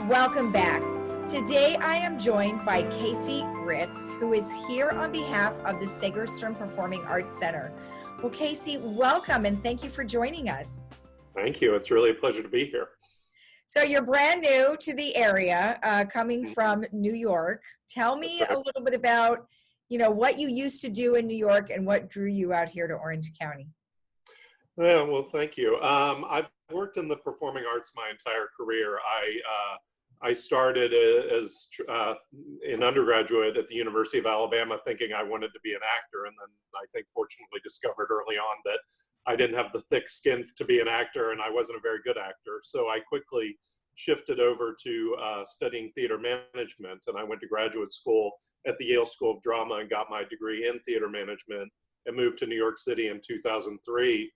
Welcome back. Today I am joined by Casey Ritz, who is here on behalf of the Segerstrom Performing Arts Center. Well, Casey, welcome and thank you for joining us. Thank you. It's really a pleasure to be here. So you're brand new to the area, coming from New York. Tell me a little bit about, what you used to do in New York and what drew you out here to Orange County. Well, thank you. I've worked in the performing arts my entire career. I started as an undergraduate at the University of Alabama thinking I wanted to be an actor, and then I think fortunately discovered early on that I didn't have the thick skin to be an actor, and I wasn't a very good actor. So I quickly shifted over to studying theater management, and I went to graduate school at the Yale School of Drama and got my degree in theater management and moved to New York City in 2003.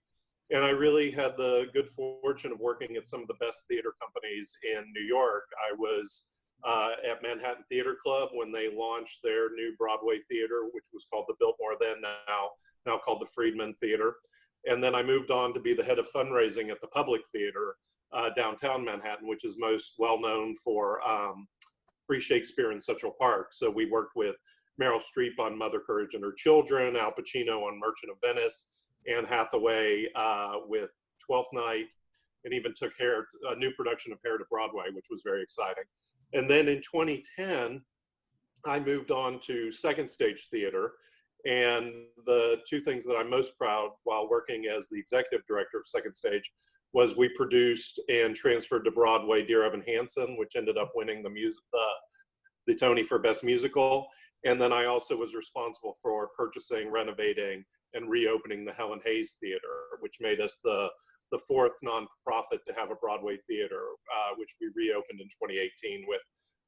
And I really had the good fortune of working at some of the best theater companies in New York. I was at Manhattan Theater Club when they launched their new Broadway theater, which was called the Biltmore then, now called the Friedman Theater. And then I moved on to be the head of fundraising at the Public Theater downtown Manhattan, which is most well known for Free Shakespeare in Central Park. So we worked with Meryl Streep on Mother Courage and Her Children, Al Pacino on Merchant of Venice, Anne Hathaway with Twelfth Night, and even took a new production of Hair to Broadway, which was very exciting. And then in 2010, I moved on to Second Stage Theater. And the two things that I'm most proud while working as the executive director of Second Stage was we produced and transferred to Broadway Dear Evan Hansen, which ended up winning the Tony for Best Musical. And then I also was responsible for purchasing, renovating, and reopening the Helen Hayes Theater, which made us the fourth nonprofit to have a Broadway theater, which we reopened in 2018 with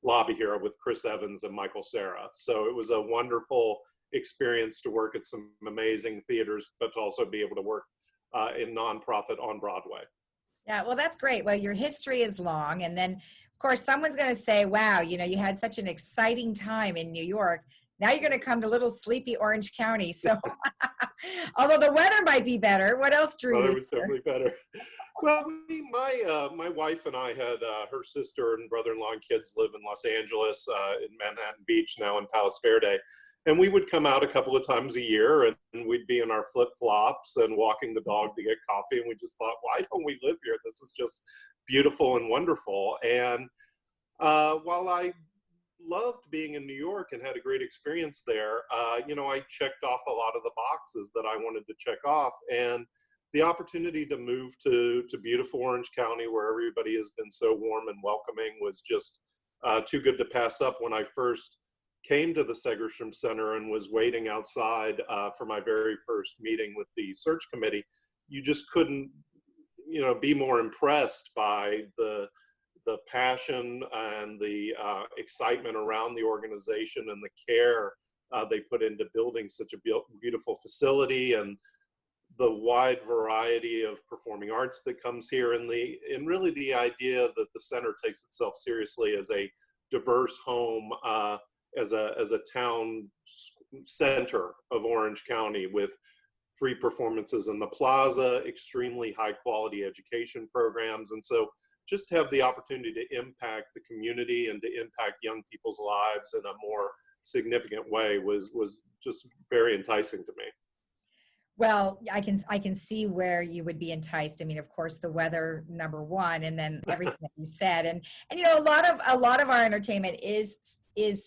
Lobby Hero with Chris Evans and Michael Cera. So it was a wonderful experience to work at some amazing theaters, but to also be able to work in nonprofit on Broadway. Yeah, well, that's great. Well, your history is long. And then, of course, someone's going to say, wow, you had such an exciting time in New York. Now you're going to come to little sleepy Orange County. So although the weather might be better, what else drew you? It was certainly better. Well, my wife and I had her sister and brother-in-law and kids live in Los Angeles, in Manhattan Beach, now in Palos Verde. And we would come out a couple of times a year and we'd be in our flip-flops and walking the dog to get coffee. And we just thought, why don't we live here? This is just beautiful and wonderful. And while I loved being in New York and had a great experience there, I checked off a lot of the boxes that I wanted to check off. And the opportunity to move to beautiful Orange County, where everybody has been so warm and welcoming, was just too good to pass up. When I first came to the Segerstrom Center and was waiting outside for my very first meeting with the search committee, you just couldn't, be more impressed by the passion and the excitement around the organization and the care they put into building such a beautiful facility, and the wide variety of performing arts that comes here, and really the idea that the center takes itself seriously as a diverse home, as a town center of Orange County, with free performances in the Plaza, extremely high quality education programs. And so just have the opportunity to impact the community and to impact young people's lives in a more significant way was just very enticing to me. Well, I can see where you would be enticed. I mean, of course, the weather, number one, and then everything that you said, and a lot of our entertainment is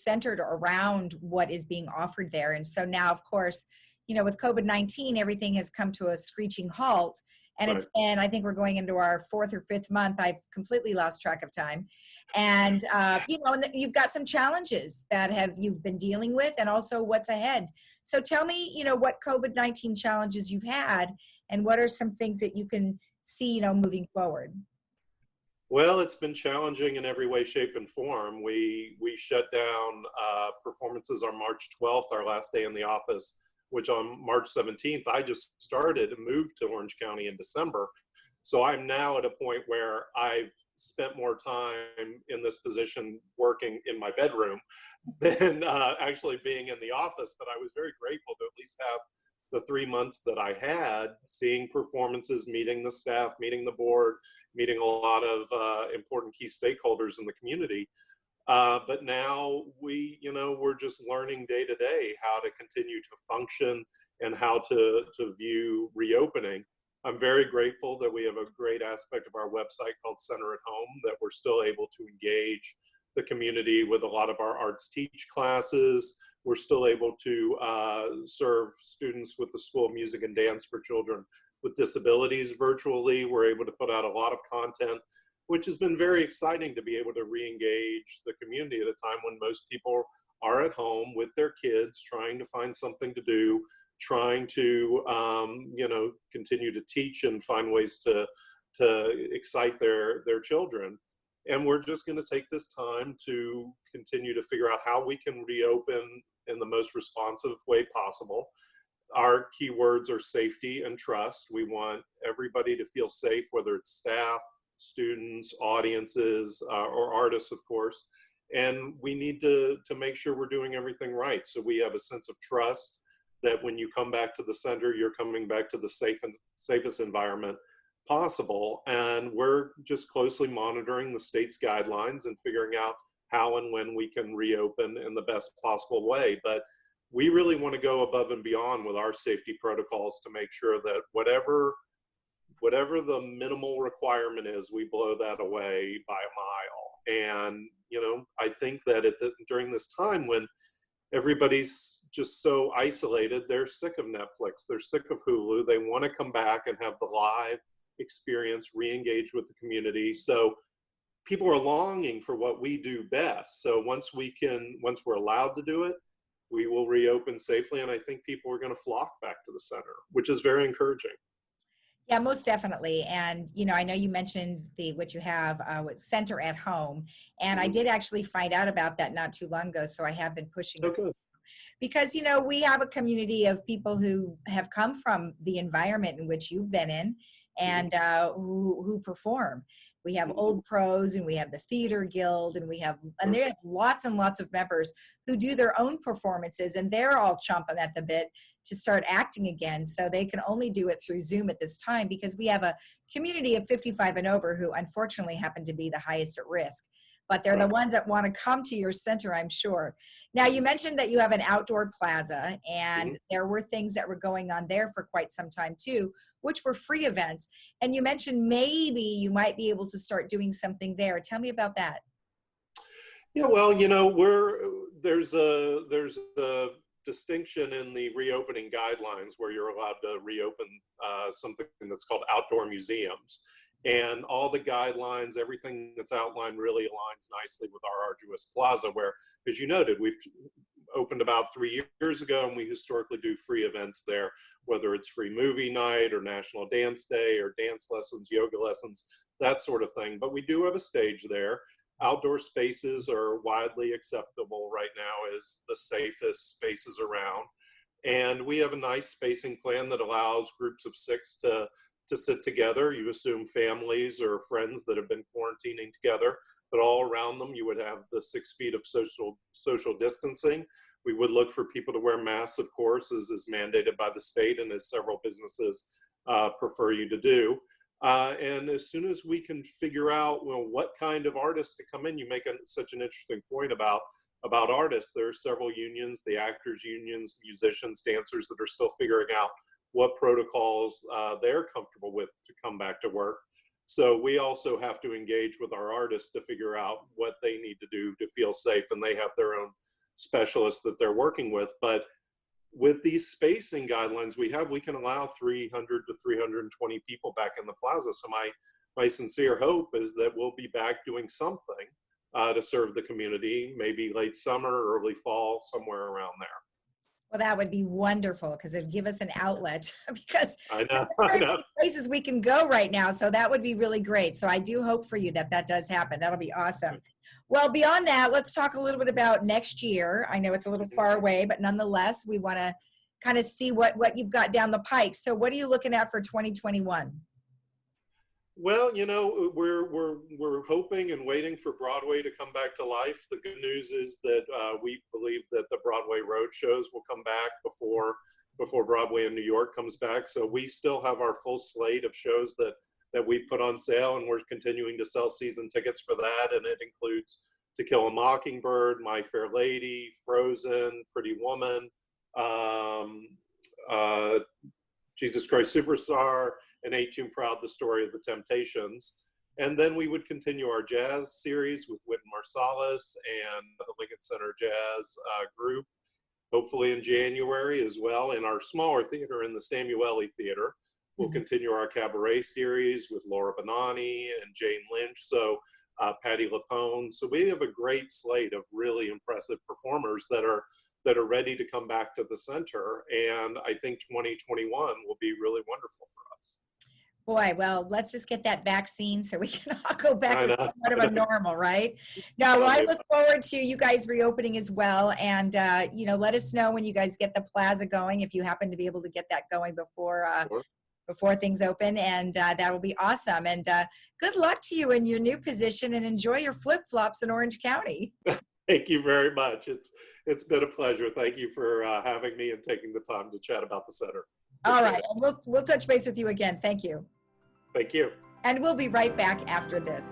centered around what is being offered there. And so now, of course, with COVID-19, everything has come to a screeching halt. And it's been, I think we're going into our fourth or fifth month. I've completely lost track of time. And, and you've got some challenges that you've been dealing with, and also what's ahead. So tell me, what COVID-19 challenges you've had, and what are some things that you can see, moving forward? Well, it's been challenging in every way, shape, and form. We shut down performances on March 12th, our last day in the office, which on March 17th, I just started and moved to Orange County in December. So I'm now at a point where I've spent more time in this position working in my bedroom than actually being in the office. But I was very grateful to at least have the 3 months that I had, seeing performances, meeting the staff, meeting the board, meeting a lot of important key stakeholders in the community. But now we're just learning day to day how to continue to function and how to view reopening. I'm very grateful that we have a great aspect of our website called Center at Home, that we're still able to engage the community with a lot of our arts teach classes. We're still able to serve students with the School of Music and Dance for Children with Disabilities virtually. We're able to put out a lot of content, which has been very exciting to be able to re-engage the community at a time when most people are at home with their kids, trying to find something to do, trying to continue to teach and find ways to excite their children. And we're just going to take this time to continue to figure out how we can reopen in the most responsive way possible. Our keywords are safety and trust. We want everybody to feel safe, whether it's staff, students, audiences, or artists, of course. And we need to make sure we're doing everything right, so we have a sense of trust that when you come back to the center, you're coming back to the safest environment possible. And we're just closely monitoring the state's guidelines and figuring out how and when we can reopen in the best possible way. But we really want to go above and beyond with our safety protocols to make sure that whatever the minimal requirement is, we blow that away by a mile. And I think that during this time when everybody's just so isolated, they're sick of Netflix, they're sick of Hulu, they want to come back and have the live experience, re-engage with the community. So people are longing for what we do best. So once we're allowed to do it, we will reopen safely. And I think people are going to flock back to the center, which is very encouraging. Yeah, most definitely. And, I know you mentioned what you have with Center at Home. And I did actually find out about that not too long ago. So I have been pushing it. Okay. Because, we have a community of people who have come from the environment in which you've been in and who perform. We have old pros, and we have the theater guild, and they have lots and lots of members who do their own performances, and they're all chomping at the bit to start acting again. So they can only do it through Zoom at this time, because we have a community of 55 and over who unfortunately happen to be the highest at risk. But they're the ones that want to come to your center, I'm sure. Now, you mentioned that you have an outdoor plaza, and there were things that were going on there for quite some time too, which were free events. And you mentioned maybe you might be able to start doing something there. Tell me about that. Yeah, well, there's a distinction in the reopening guidelines where you're allowed to reopen something that's called outdoor museums. And all the guidelines, everything that's outlined really aligns nicely with our arduous plaza, where, as you noted, we've opened about 3 years ago, and we historically do free events there, whether it's free movie night or National Dance Day or dance lessons, yoga lessons, that sort of thing. But we do have a stage there. Outdoor spaces are widely acceptable right now as the safest spaces around. And we have a nice spacing plan that allows groups of 6 to sit together. You assume families or friends that have been quarantining together, but all around them you would have the 6 feet of social distancing. We would look for people to wear masks, of course, as is mandated by the state and as several businesses prefer you to do. And as soon as we can figure out what kind of artists to come in, you make such an interesting point about artists. There are several unions, the actors unions, musicians, dancers, that are still figuring out what protocols they're comfortable with to come back to work. So we also have to engage with our artists to figure out what they need to do to feel safe, and they have their own specialists that they're working with. But with these spacing guidelines we can allow 300 to 320 people back in the plaza. So my sincere hope is that we'll be back doing something to serve the community, maybe late summer, early fall, somewhere around there. Well, that would be wonderful, because it would give us an outlet, because I know. places we can go right now. So that would be really great. So I do hope for you that does happen. That'll be awesome. Well, beyond that, let's talk a little bit about next year. I know it's a little far away, but nonetheless, we want to kind of see what you've got down the pike. So what are you looking at for 2021? Well, we're hoping and waiting for Broadway to come back to life. The good news is that we believe that the Broadway road shows will come back before before Broadway in New York comes back. So we still have our full slate of shows that we put on sale, and we're continuing to sell season tickets for that. And it includes To Kill a Mockingbird, My Fair Lady, Frozen, Pretty Woman, Jesus Christ Superstar, and Ain't Too Proud, The Story of the Temptations. And then we would continue our jazz series with Wynton Marsalis and the Lincoln Center Jazz Group, hopefully in January as well. In our smaller theater, in the Samueli Theater, we'll continue our cabaret series with Laura Benani and Jane Lynch, so Patti LuPone. So we have a great slate of really impressive performers that are ready to come back to the center. And I think 2021 will be really wonderful for us. Boy, well, let's just get that vaccine so we can all go back I to know. somewhat of a normal, right? No, well, I look forward to you guys reopening as well. And, let us know when you guys get the Plaza going, if you happen to be able to get that going before Sure. before things open. And that will be awesome. And good luck to you in your new position, and enjoy your flip-flops in Orange County. Thank you very much. It's been a pleasure. Thank you for having me and taking the time to chat about the center. All right. And we'll touch base with you again. Thank you. Thank you. And we'll be right back after this.